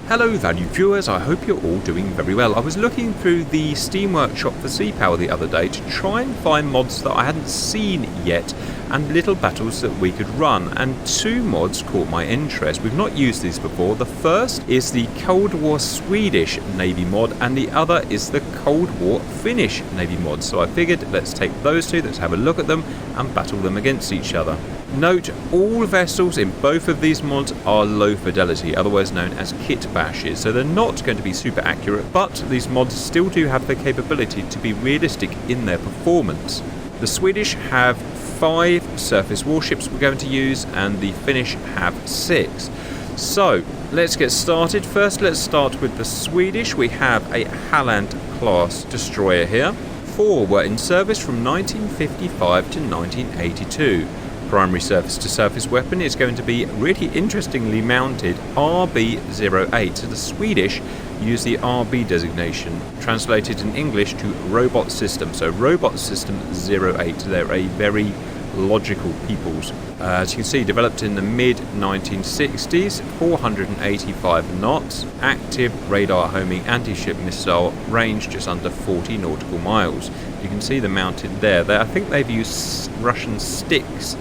Hello valued viewers, I hope you're all doing very well. I was looking through the Steam Workshop for Sea Power the other day to try and find mods that I hadn't seen yet and little battles that we could run, and two mods caught my interest. We've not used these before. The first is the Cold War Swedish Navy mod and the other is the Cold War Finnish Navy mod. So I figured let's take those two, let's have a look at them and battle them against each other. Note, all vessels in both of these mods are low fidelity, otherwise known as kit bashes, so they're not going to be super accurate, but these mods still do have the capability to be realistic in their performance. The Swedish have 5 surface warships we're going to use, and the Finnish have 6. So, let's get started. First, let's start with the Swedish. We have a Halland class destroyer here. 4 were in service from 1955 to 1982. Primary surface-to-surface weapon is going to be really interestingly mounted RB-08. So the Swedish use the RB designation, translated in English to Robot System. So Robot System 08. They're a very logical peoples. As you can see, developed in the mid-1960s, 485 knots, active radar homing anti-ship missile, range just under 40 nautical miles. You can see them mounted there. I think they've used Russian sticks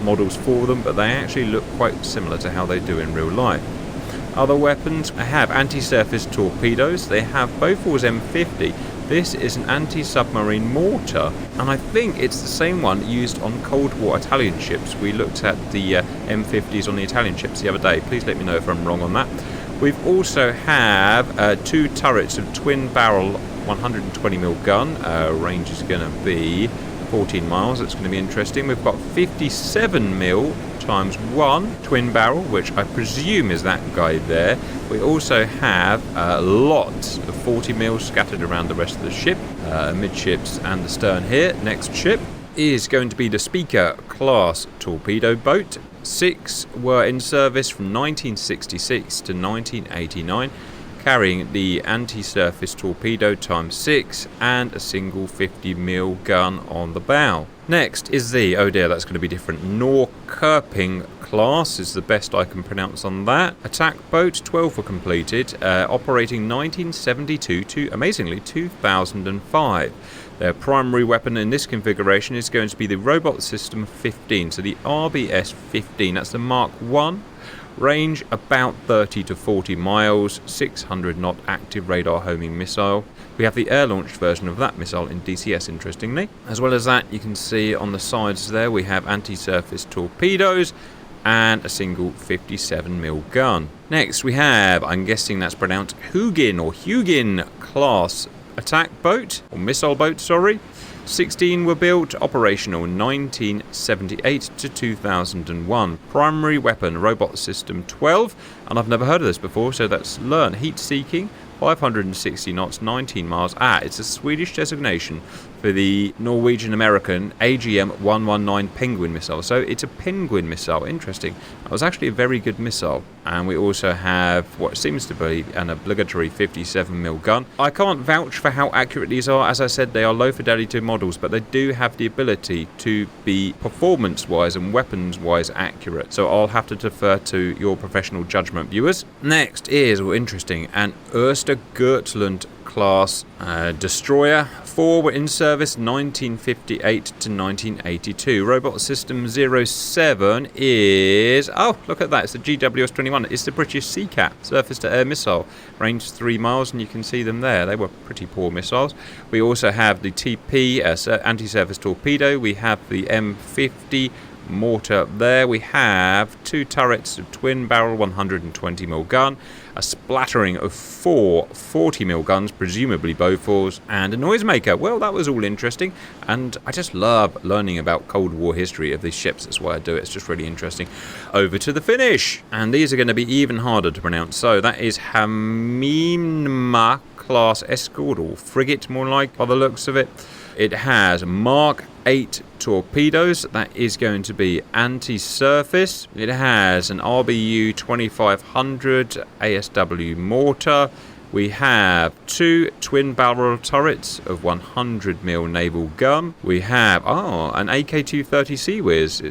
models for them, but they actually look quite similar to how they do in real life. Other weapons have anti-surface torpedoes. They have Bofors M50. This is an anti-submarine mortar, and I think it's the same one used on Cold War Italian ships. We looked at the M50s on the Italian ships the other day. Please let me know if I'm wrong on that. We've also have 2 turrets of twin-barrel 120mm gun. Range is going to be 14 miles. It's going to be interesting. We've got 57mm times 1 twin barrel, which I presume is that guy there. We also have lots of 40mm scattered around the rest of the ship, midships and the stern here. Next ship is going to be the Speaker class torpedo boat. 6 were in service from 1966 to 1989. Carrying the anti-surface torpedo times 6 and a single 50mm gun on the bow. Next is the, oh dear, that's going to be different, Norrköping class is the best I can pronounce on that. Attack boat, 12 were completed, operating 1972 to, amazingly, 2005. Their primary weapon in this configuration is going to be the Robot System 15, so the RBS-15, that's the Mark 1. Range about 30 to 40 miles, 600 knot active radar homing missile. We have the air-launched version of that missile in DCS, interestingly. As well as that, you can see on the sides there we have anti-surface torpedoes and a single 57mm gun. Next we have, I'm guessing that's pronounced Hugin or Hugin class attack boat, or missile boat, sorry. 16 were built, operational 1978 to 2001. Primary weapon, Robot System 12, and I've never heard of this before, so let's learn. Heat seeking, 560 knots, 19 miles. It's a Swedish designation for the Norwegian-American AGM-119 Penguin missile. So it's a Penguin missile. Interesting. That was actually a very good missile. And we also have what seems to be an obligatory 57mm gun. I can't vouch for how accurate these are. As I said, they are low fidelity models, but they do have the ability to be performance-wise and weapons-wise accurate. So I'll have to defer to your professional judgment, viewers. Next is, interesting, an Östergötland class destroyer. 4 were in service 1958 to 1982. Robot System 07 is, oh look at that, it's the GWS-21. It's the British Sea Cat surface-to-air missile, range 3 miles, and you can see them there. They were pretty poor missiles. We also have the TP anti-surface torpedo. We have the M50 mortar there. We have 2 turrets of twin barrel 120mm gun, a splattering of 4 40mm guns, presumably Bofors, and a noisemaker. Well, that was all interesting, and I just love learning about Cold War history of these ships. That's why I do it. It's just really interesting. Over to the Finnish, and these are going to be even harder to pronounce. So that is Hamnima class escort, or frigate more like, by the looks of it. It has Mark 8 torpedoes. That is going to be anti-surface. It has an RBU 2500 ASW mortar. We have 2 twin-barrel turrets of 100mm naval gun. We have an AK-230 Sea Whiz,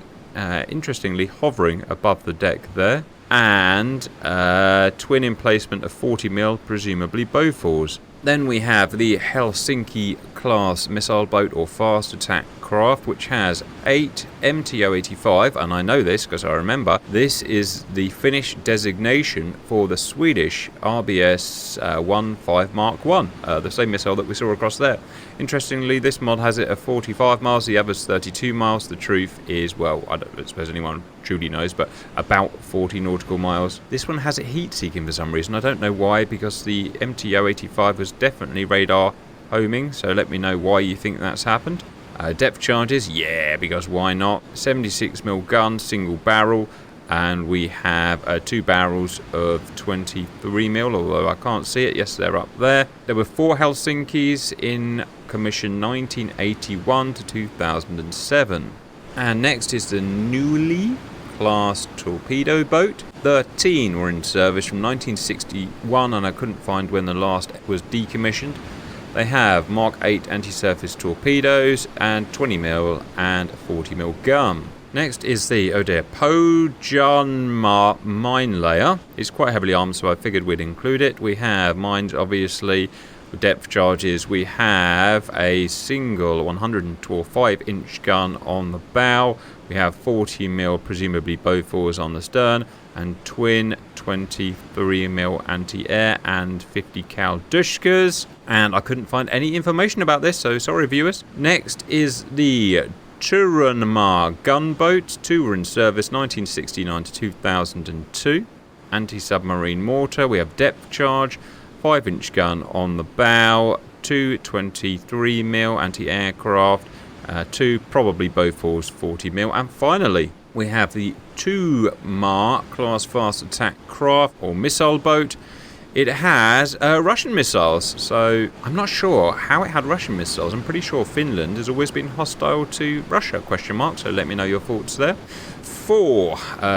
interestingly hovering above the deck there. and twin emplacement of 40mm, presumably Bofors. Then we have the Helsinki class missile boat or fast attack craft, which has 8 MTO-85, and I know this because I remember this is the Finnish designation for the Swedish RBS-15 Mark 1, the same missile that we saw across there. Interestingly, this mod has it at 45 miles, the others 32 miles. The truth is, well, I don't suppose anyone truly knows, but about 40 nautical miles. This one has it heat-seeking for some reason. I don't know why, because the MTO-85 was definitely radar homing, so let me know why you think that's happened. Depth charges, yeah, because why not? 76mm gun, single barrel, and we have 2 barrels of 23mm, although I can't see it. Yes, they're up there. There were 4 Helsinkis in commission 1981 to 2007. And next is the Newly class torpedo boat. 13 were in service from 1961, and I couldn't find when the last was decommissioned. They have Mark 8 anti-surface torpedoes and 20mm and 40mm gun. Next is the Pohjanmaa mine layer. It's quite heavily armed, so I figured we'd include it. We have mines, obviously, with depth charges. We have a single 105-inch gun on the bow. We have 40mm, presumably Bofors, on the stern, and twin 23mm anti-air and 50 cal Dushkas. And I couldn't find any information about this, so sorry viewers. Next is the Turunmaa gunboat. 2 were in service 1969 to 2002. Anti-submarine mortar. We have depth charge, 5-inch gun on the bow, 2 23mm anti-aircraft, 2 probably Bofors 40mm, and finally we have the Tuumaa class fast attack craft or missile boat. It has Russian missiles, so I'm not sure how it had Russian missiles. I'm pretty sure Finland has always been hostile to Russia, so let me know your thoughts there. 4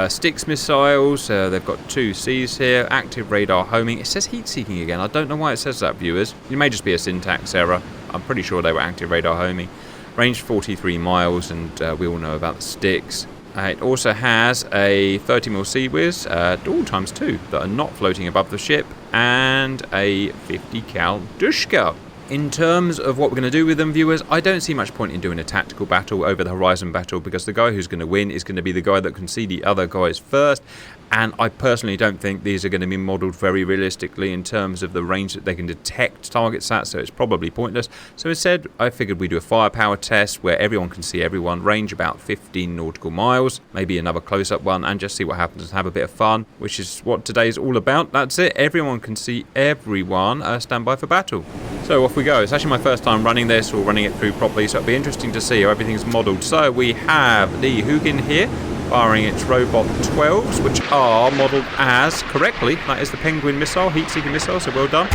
Styx missiles, they've got 2 Cs here, active radar homing. It says heat seeking again, I don't know why it says that, viewers. It may just be a syntax error. I'm pretty sure they were active radar homing. Range 43 miles, and we all know about the Styx. It also has a 30mm Sea Whiz, all times 2, that are not floating above the ship, and a 50 cal Dushka. In terms of what we're going to do with them, viewers, I don't see much point in doing a tactical battle over the horizon battle, because the guy who's going to win is going to be the guy that can see the other guys first, and I personally don't think these are going to be modelled very realistically in terms of the range that they can detect targets at, so it's probably pointless. So instead, I figured we'd do a firepower test where everyone can see everyone, range about 15 nautical miles, maybe another close-up one, and just see what happens and have a bit of fun, which is what today's all about. That's it, everyone can see everyone. Stand by for battle. So off we go. It's actually my first time running this or running it through properly, so it'll be interesting to see how everything's modelled. So we have the Hugin here, firing its Robot 12s, which are modelled as, correctly, that is the Penguin missile, heat-seeking missile, so well done.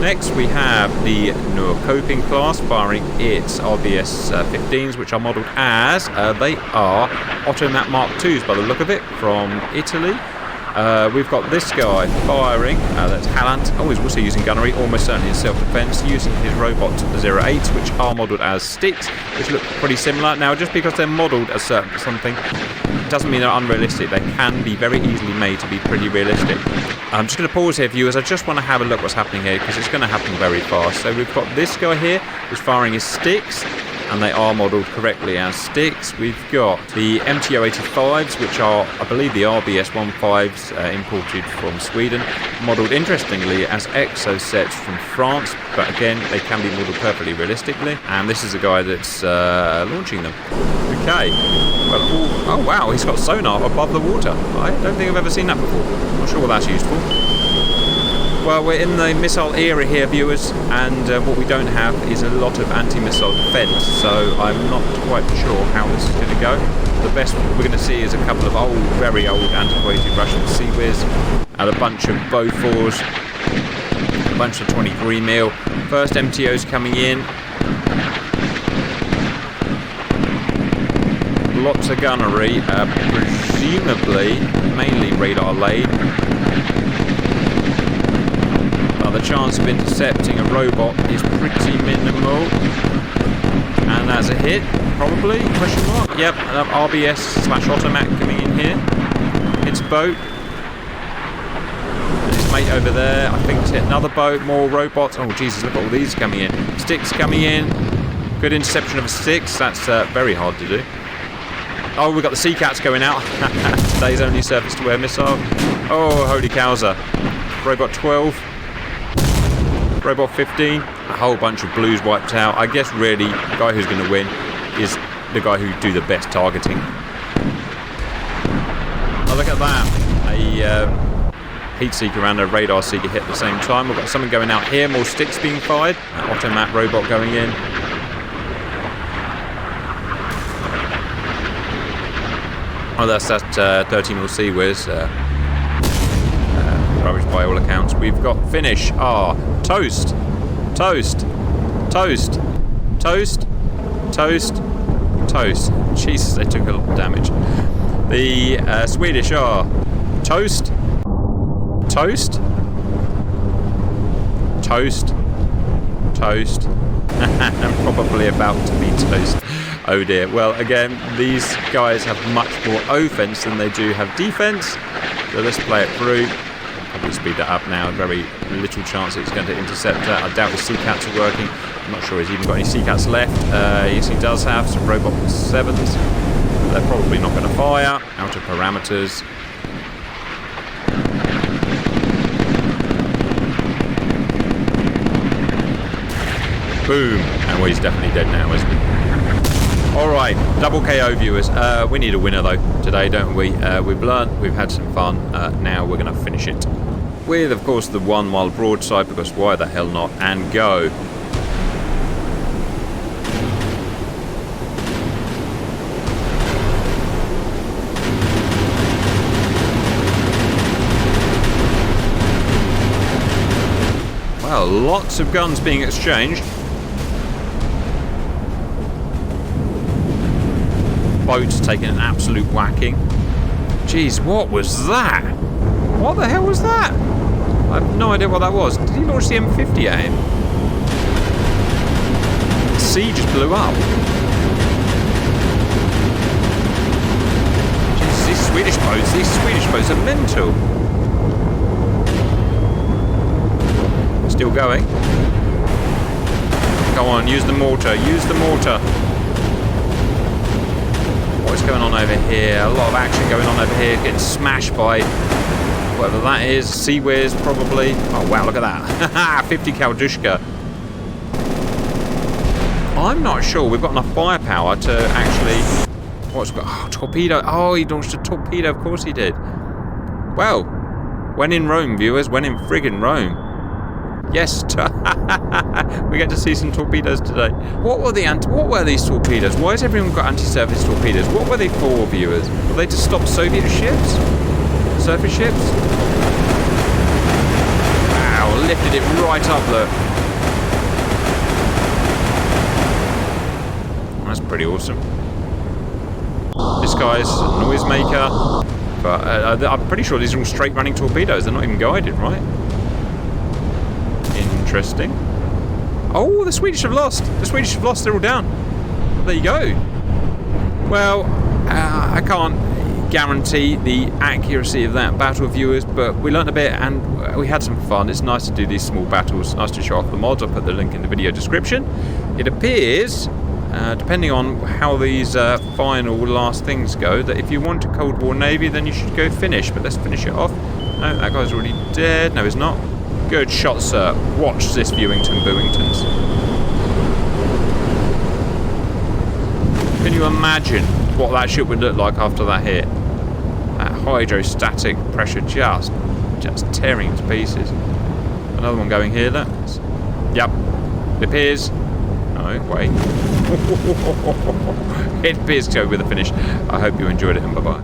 Next we have the Norrköping class, firing its RBS 15s, which are modelled as, they are Automat Mark 2s by the look of it, from Italy. We've got this guy firing, that's Halland. Oh, he's also using gunnery, almost certainly in self-defense, using his Robot 08s, which are modelled as Styx, which look pretty similar. Now, just because they're modelled as something doesn't mean they're unrealistic. They can be very easily made to be pretty realistic. I'm just going to pause here, viewers. I just want to have a look what's happening here, because it's going to happen very fast. So we've got this guy here who's firing his Styx, and they are modelled correctly as Styx. We've got the MTO-85s, which are, I believe, the RBS-15s imported from Sweden, modelled interestingly as exosets from France, but again, they can be modelled perfectly realistically. And this is the guy that's launching them. Okay. Well, oh wow, he's got sonar above the water. I don't think I've ever seen that before. Not sure what that's used for. Well, we're in the missile era here, viewers, and what we don't have is a lot of anti-missile defence, so I'm not quite sure how this is going to go. The best we're going to see is a couple of old, very old, antiquated Russian Sea Whiz, and a bunch of Bofors, a bunch of 23mm. First MTOs coming in. Lots of gunnery, presumably mainly radar laid. The chance of intercepting a robot is pretty minimal. And that's a hit, probably, question mark. Yep, RBS/automat coming in here. Hits boat. His mate over there. I think it's hit another boat. More robots. Oh, Jesus, look at all these coming in. Sticks coming in. Good interception of a six. That's very hard to do. Oh, we've got the Sea Cats going out. Today's only surface-to-air missile. Oh, holy cowser. Robot 12. Robot 15. A whole bunch of blues wiped out. I guess really the guy who's going to win is the guy who do the best targeting. Oh, look at that. A heat seeker and a radar seeker hit at the same time. We've got something going out here. More sticks being fired. An automat robot going in. Oh, that's that 30mm Seaways. Rubbish by all accounts. We've got Finnish. Toast. Toast. Toast. Toast. Toast. Toast. Jesus, they took a lot of damage. The Swedish are toast. Toast. Toast. Toast. And probably about to be toast. Oh dear. Well, again, these guys have much more offense than they do have defense. So let's play it through. Probably speed that up now. Very little chance it's going to intercept that. I doubt his Sea Cats are working. I'm not sure he's even got any Sea Cats left. Yes, he does have some Robot 7s. They're probably not going to fire. Out of parameters. Boom. And well, he's definitely dead now, isn't he? Alright, double KO viewers. We need a winner though today, don't we? We've learnt, we've had some fun. Now we're going to finish it. With, of course, the 1 mile broadside, because why the hell not? And go. Well, lots of guns being exchanged. Boats taking an absolute whacking. Jeez, what was that? What the hell was that? I have no idea what that was. Did he launch the M50 at him? The sea just blew up. Jeez, these Swedish boats are mental. Still going. Go on, use the mortar, use the mortar. What's going on over here? A lot of action going on over here. Getting smashed by whatever that is. Seaways, probably. Oh, wow, look at that. 50 Kaldushka. I'm not sure we've got enough firepower to actually... What's got... Oh, torpedo. Oh, he launched a torpedo. Of course he did. Well, when in Rome, viewers. When in friggin' Rome. Yes, we get to see some torpedoes today. What were these torpedoes? Why has everyone got anti-surface torpedoes? What were they for, viewers? Were they to stop Soviet ships? Surface ships? Wow, lifted it right up, look. That's pretty awesome. This guy's a noisemaker. But I'm pretty sure these are all straight running torpedoes. They're not even guided, right? Interesting. Oh, the Swedish have lost. The Swedish have lost. They're all down. There you go. Well, I can't guarantee the accuracy of that battle, viewers, but we learnt a bit and we had some fun. It's nice to do these small battles. Nice to show off the mods. I'll put the link in the video description. It appears, depending on how these final last things go, that if you want a Cold War Navy, then you should go Finnish. But let's finish it off. No, that guy's already dead. No, he's not. Good shot, sir. Watch this, Viewington Booingtons. Can you imagine what that ship would look like after that hit? That hydrostatic pressure just tearing to pieces. Another one going here, that's... Yep. It appears... No, wait. It appears to go with a finish. I hope you enjoyed it, and bye-bye.